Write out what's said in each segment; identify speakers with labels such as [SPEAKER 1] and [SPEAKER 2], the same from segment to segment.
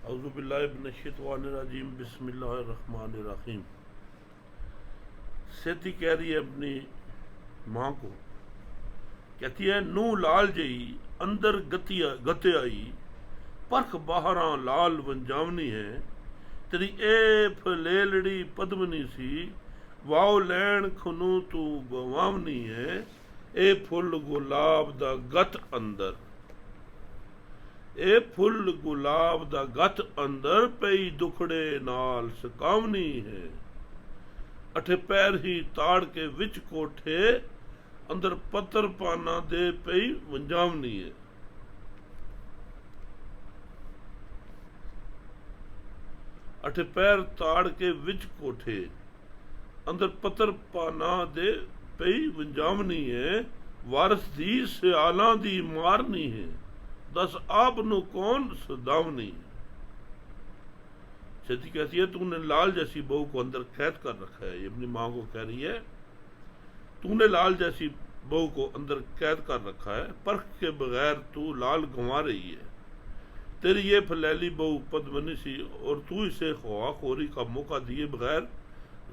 [SPEAKER 1] औज़ुबिल्लाहिमिनश्शैतानिर्रजीम बिस्मिल्लाहिर्रहमानिर्रहीम। सेती कह रही है अपनी माँ को, कहती है नू लाल जई अंदर गते आई, परख बाहरा लाल वंजावनी है। तेरी ए फलेलड़ी पद्मनी सी, वाओ लैन खनू तू गवावनी है। ए फुल गुलाब दा गत अंदर, ए फुल गुलाब दा गत अंदर, पई दुखड़े नाल सकावनी है। अठे पैर ही ताड़ के विच कोठे, अंदर पत्थर पाना दे पई वंजावनी है। अठे पैर ताड़ के विच कोठे, अंदर पत्थर पाना दे पई वंजावनी है। वारस दी सियालां दी मारनी है, दस आप नु कौन सदावनी। सेती कहती है तूने लाल जैसी बहू को अंदर कैद कर रखा है। ये अपनी माँ को कह रही है, तूने लाल जैसी बहू को अंदर कैद कर रखा है, परख के बगैर तू लाल गंवा रही है। तेरी ये फलैली बहू पद्मनी सी, और तू इसे ख्वाखोरी का मौका दिए बगैर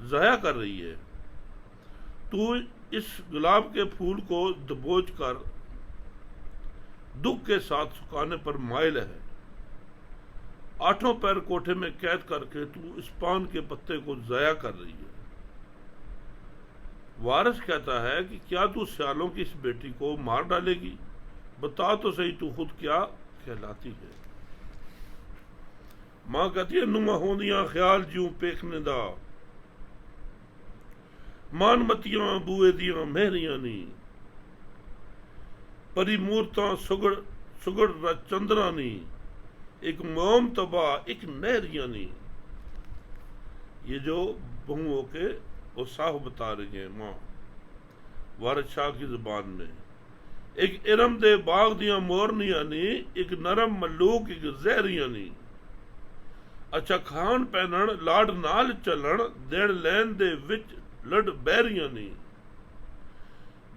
[SPEAKER 1] ज़ाया कर रही है। तू इस गुलाब के फूल को दबोच कर दुख के साथ सुखाने पर माइल है। आठों पैर कोठे में कैद करके तू इस पान के पत्ते को ज़ाया कर रही है। वारिस कहता है कि क्या तू सियालों की इस बेटी को मार डालेगी? बता तो सही तू खुद क्या कहलाती है। मां कहती है नुमा होंदियां ख्याल ज्यों पेखने दा, मान मतियां बूए दियां मेहरियां नी। परी मूर्तां सुगड़ चंद्रा नी, एक मोम तबा एक नहरिया नी। ये जो बहुओं के वो साफ बता रही है माँ वारिस शाह की जुबान में। एक इरम दे बाग दियां मोरनिया नी, एक नरम मलूक एक जहरिया नी। अच्छा खान पहनन लाड नाल चलन, देण लैन दे विच लड़ बहरिया नी।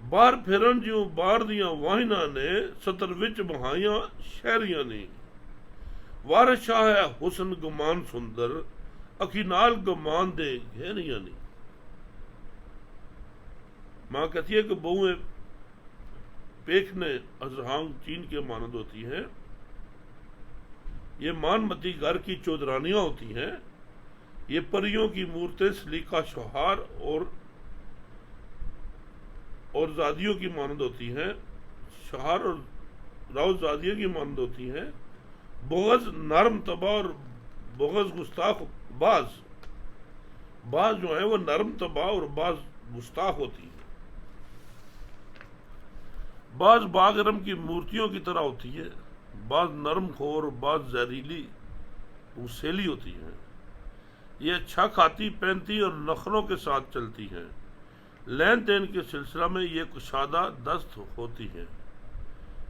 [SPEAKER 1] बाहर फिरन ज्यों बाहर दियां वाहिना ने, सतर विच बहाइयां शहरियां नी। वारिस शाह है हुसन गुमान सुंदर, अखी नाल गुमान दे घेरियां नी। मां कहती है कि बहुएं पेखने अजहांग चीन के मानद होती हैं। ये मानमती घर की चौधरानियां होती हैं। ये परियों की मूर्तें सलीका शोहार और जादियों की मानद होती हैं। शहार और राउजादियों की मानद होती हैं। बोगज नरम तबा और बोगज गुस्ताख बाज जो है वो नरम तबा और बाज गुस्ताख होती है। बाज बागरम की मूर्तियों की तरह होती है, बाज नरम खोर, बाज जहरीली उसेली होती है। ये अच्छा खाती पहनती और नखरों के साथ चलती है। लेन देन के सिलसिला में ये कुशादा दस्त होती है।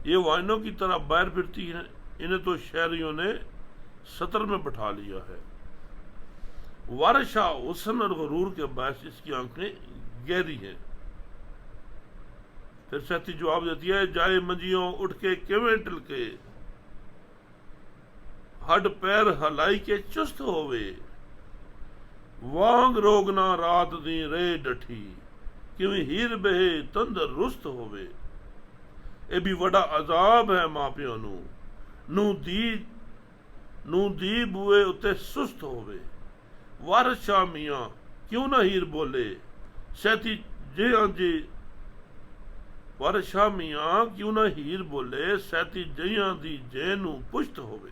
[SPEAKER 1] ये वाइनों की तरह बाहर फिरती हैं। इन्हें तो शहरियों ने सतर में बैठा लिया है। वारिस शाह हुस्न और गुरूर के बायस इसकी आंखें गहरी हैं। फिर सेती जवाब देती है, जाए मंजियों उठ के किवें टिलके, हड पैर हलाई के चुस्त होवे। वांग रोगना रात दी रे डठी, किवें हीर बहे तंदरुस्त होवे। ये भी बड़ा अजाब है मां प्यो नू दी बुए उत्ते सुस्त होवे। वारिस शाह मियां क्यों ना हीर बोले, सैती जियां जी। वारिस शाह मियां क्यों ना हीर बोले, सैती जियां दी जे नू पुश्त होवे।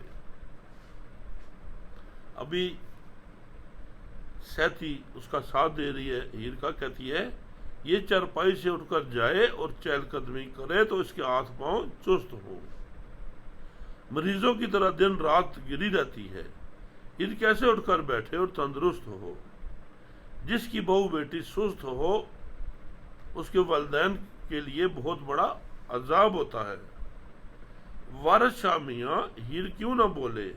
[SPEAKER 1] अभी सैती उसका साथ दे रही है हीर का। कहती है ये चरपाई से उठकर जाए और चहलकदमी करे तो इसके हाथ पांव चुस्त हो। मरीजों की तरह दिन रात गिरी रहती है। हीर कैसे उठकर बैठे और तंदुरुस्त हो। जिसकी बहू बेटी सुस्त हो उसके वालिदैन के लिए बहुत बड़ा अजाब होता है। वारिस शाह मियां हीर क्यों ना बोले,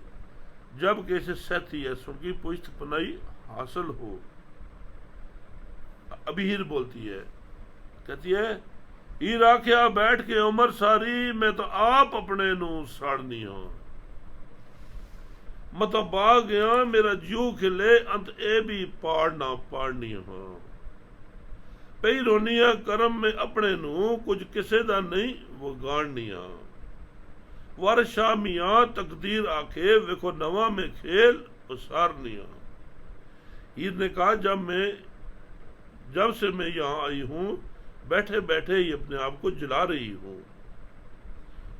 [SPEAKER 1] जब कैसे सहती है सुनकी पुश्त पनाई हासिल हो। अभी हीर बोलती है, कहती है हीर आख्या बैठ के उमर सारी, मैं तो आप अपने नू साड़नी हो। मता बाग गया मेरा जीव खिले अंत ए भी पाड़ ना पाड़नी हां पई रोनिया करम में अपने नू कुछ किसे दा नहीं वगाड़निया वर शामिया तकदीर आखे वेखो नवा में खेल उसारनिया। हीर ने कहा जब से मैं यहां आई हूं बैठे बैठे ही अपने आप को जला रही हूं,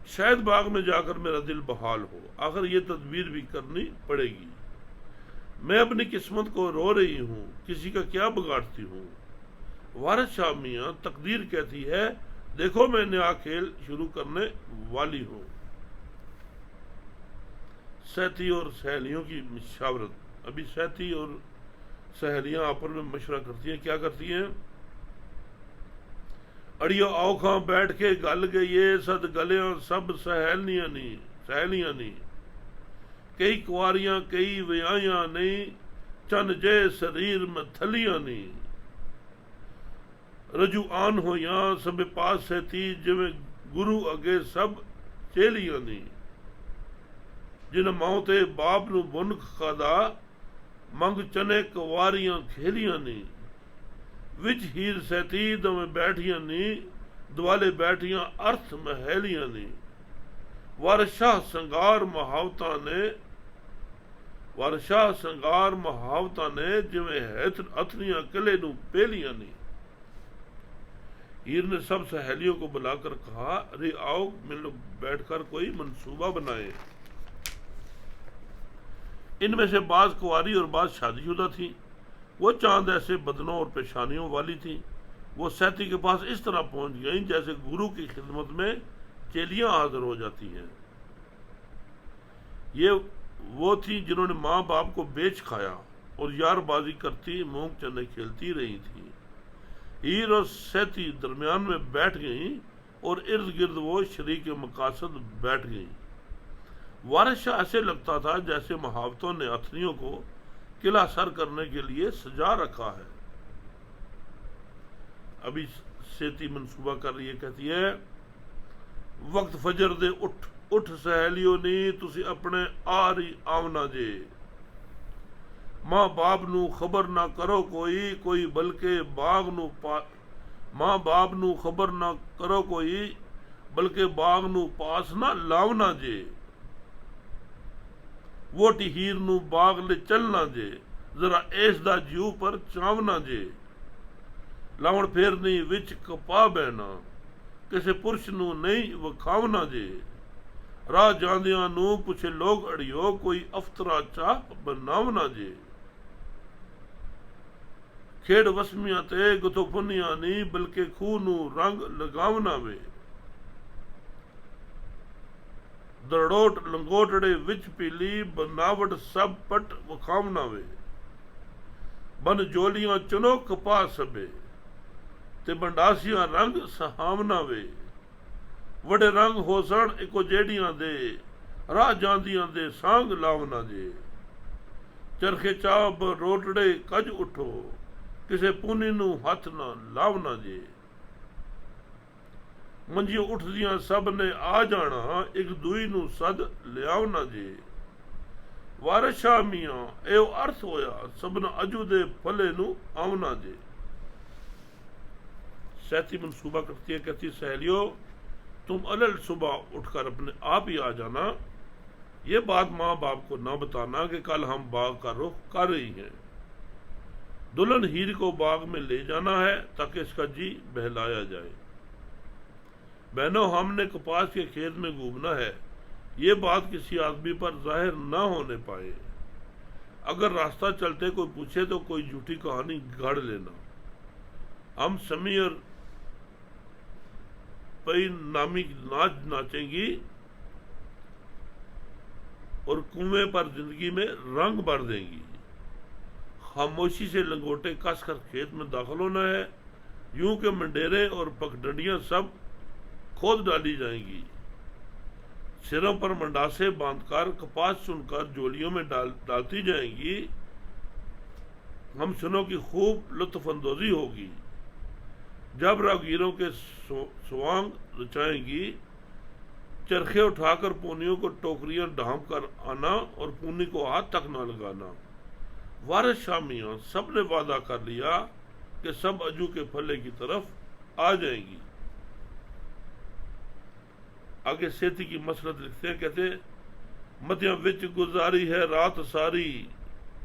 [SPEAKER 1] शायद बाग में जाकर मेरा दिल बहाल हो, आखिर ये तदबीर भी करनी पड़ेगी। मैं अपनी किस्मत को रो रही हूं, किसी का क्या बिगाड़ती हूं। वारिस शाह मियां तकदीर कहती है देखो मैं नया खेल शुरू करने वाली हूं। सैती और सहेलियों की मुशावरत। अभी सैती और सहेलियां आपस में मशवरा करती हैं। क्या करती हैं? अड़ियो आओ खां बैठ के गल गई सद गलियां सब सहेलियां नहीं कई कुआरियां कई विआहियां नहीं चन जे शरीर में थलियां नहीं रजू आन होया सब पास सैती जिवें गुरु अगे सब चेलियां नहीं जिन माओ ते बाप नू बुन खादा मंग चने कुआरियां खेलियां नहीं विच हीर सैती दमे बैठियां नहीं दुआले बैठियां अर्थ महलियां नहीं वारशाह संगार महावता ने जिवें हथनियां किले नू पेलियां नहीं। हीर ने सब सहेलियों को बुलाकर कहा अरे आओ मिल लोग बैठकर कोई मंसूबा बनाए। इनमें से बाज कुंवारी और बाज शादीशुदा थी। वो चांद ऐसे बदनों और पेशानियों वाली थी। वो सैती के पास इस तरह पहुंच गई जैसे गुरु की खिदमत में चेलियां हाजिर हो जाती हैं। ये वो थी जिन्होंने माँ बाप को बेच खाया और यारबाजी करती मूंग चने खेलती रही थी। हीर और सैती दरमियान में बैठ गई और इर्द गिर्द वो शरीक मकासद बैठ गई। वारिस शाह ऐसे लगता था जैसे महावतों ने अथनियों को किला सर करने के लिए सजा रखा है। अभी सेती मंसूबा कर रही है, कहती है वक्त फजर दे उठ सहेलियों नी तुसी अपने आरी आवना जे मां बाप नू खबर ना करो कोई बल्कि बाग नू मां बाप नू खबर ना करो कोई बल्कि बाग नू पास ना लावना जे वोटी हीर नू बाग ले चलना जे जरा ऐस दा जीव पर चावना जे लावण फेरनी विच कपा बहना किसे पुरुष नू नहीं वखावना जे राह जांदियां नू पुछे लोग अड़ियो कोई अफतरा चाह बनावना जे खेड़ वसमियां ते गुथो फुनिया नहीं बल्कि खूह नू रंग लगावना वे दड़ोट लंगोटड़े विच पीली बनावट सब पट वखावना वे बन जोलियां चुनो कपा सबे ते बंडासियां रंग सहावना वे वड़े रंग होसन इको जेड़ियां दे राह जांदियां दे सांग लावना जे चरखे चाब रोटड़े कज उठो किसे पुनी नू हथ ना लावना जे मंजियों उठदियां सब ने आ जाना एक दूई नू सद लियावना जे वारिस शाह मियां एओ अर्थ होया सबना अजू दे फले नू आवना जे। सैती मंसूबा करती है, कहती सहेलियों तुम अलल सुबह उठकर अपने आप ही आ जाना। ये बात माँ बाप को ना बताना कि कल हम बाग का रुख कर रही हैं। दुल्हन हीर को बाग में ले जाना है ताकि इसका जी बहलाया जाए। बहनों हमने कपास के खेत में घूमना है, ये बात किसी आदमी पर जाहिर ना होने पाए। अगर रास्ता चलते कोई पूछे तो कोई झूठी कहानी गढ़ लेना। हम समी और पई नामी नाच नाचेंगी और कुएं पर जिंदगी में रंग भर देंगी। खामोशी से लंगोटे कसकर खेत में दाखिल होना है। यूं के मंडेरे और पगडंडियां सब खोद डाली जाएंगी। सिरों पर मंडासे बांधकर कपास चुनकर जोलियों में डालती जाएंगी। हम सुनों की खूब लुत्फअंदोजी होगी। जब राहगीरों के स्वांग रचाएंगी चरखे उठाकर पूनियों को टोकरियां ढांप कर आना और पूनी को हाथ तक न लगाना। वारिस शामियां सब ने वादा कर लिया कि सब अजू के फले की तरफ आ जाएंगी। आगे सेती की मसरत लिखते हैं, कहते मतिया विच गुजारी है रात सारी,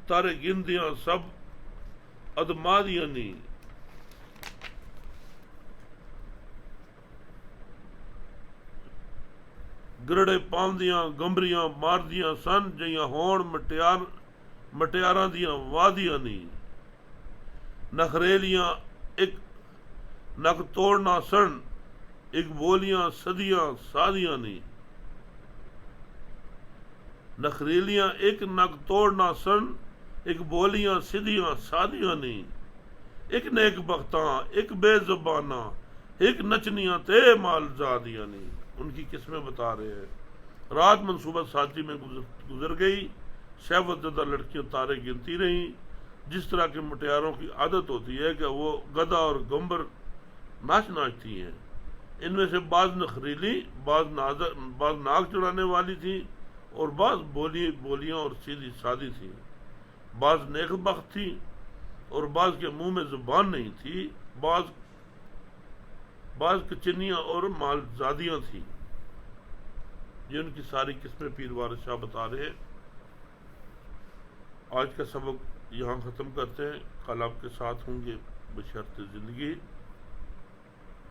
[SPEAKER 1] तारे गिनदियां सब अदमादियां नी। गरड़े पाउंदियां गंबरियां मारदियां सन, जियां होण मटियारां दियां वादियां नी। नखरेलियां एक नक तोड़ना सन, एक बोलियां सदियां सादियां नी। नखरेलियां एक नक तोड़ना सन, एक बोलियां सिदियां सादियां नी। एक नेक बख्तां एक बेजुबाना, एक नचनियां ते माल जादियां नी। उनकी किस्में बता रहे हैं। रात मंसूबा साथी में गुजर गई, शहवतज़दा लड़कियां तारे गिनती रहीं। जिस तरह के मुटियारों की आदत होती है कि वो गदा और गंबर नाचती हैं। इनमें से बाज नखरीली, बाज नाक चढ़ाने वाली थी और बाज बोलियां और सीधी सादी थी। बाज नेकबख्त थी और बाज के मुंह में जुबान नहीं थी। बाज कचनियां और मालजादियां थी। ये उनकी सारी किस्में पीर वारिस शाह बता रहे हैं। आज का सबक यहाँ ख़त्म करते हैं। कल आपके साथ होंगे बशर्ते ज़िंदगी।